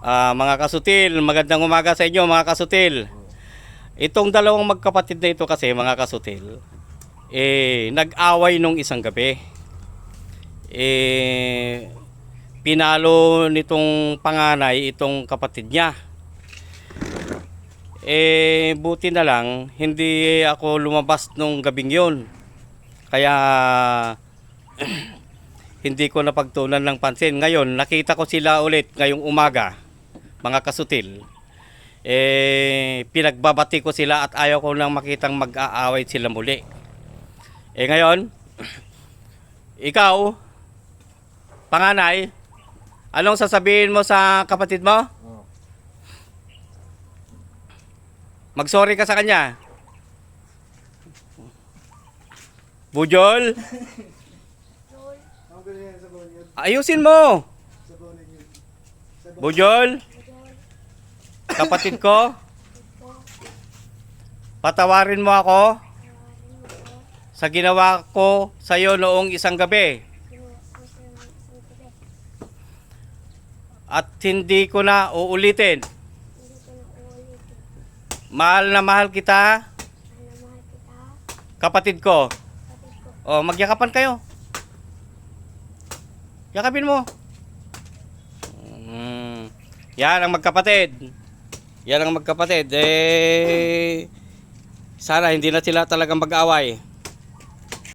Mga kasutil, magandang umaga sa inyo mga kasutil. Itong dalawang magkapatid na ito kasi mga kasutil, nag-away nung isang gabi. Pinalo nitong panganay itong kapatid niya. Buti na lang, hindi ako lumabas nung gabing yun. Kaya hindi ko napagtunan ng pansin. Ngayon, nakita ko sila ulit ngayong umaga, mga kasutil. Pinagbabati ko sila at ayaw ko nang makitang mag-aaway sila muli. Ngayon, ikaw, panganay, anong sasabihin mo sa kapatid mo? Mag-sorry ka sa kanya. Bujol, ayusin mo. Bujol, kapatid ko, patawarin mo ako sa ginawa ko sa iyo noong isang gabi. At hindi ko na uulitin. Mahal na mahal kita, kapatid ko. O, magyakapan kayo. Yakapin mo. Yan ang magkapatid. Yan ang magkapatid. Sana hindi na sila talagang mag-away.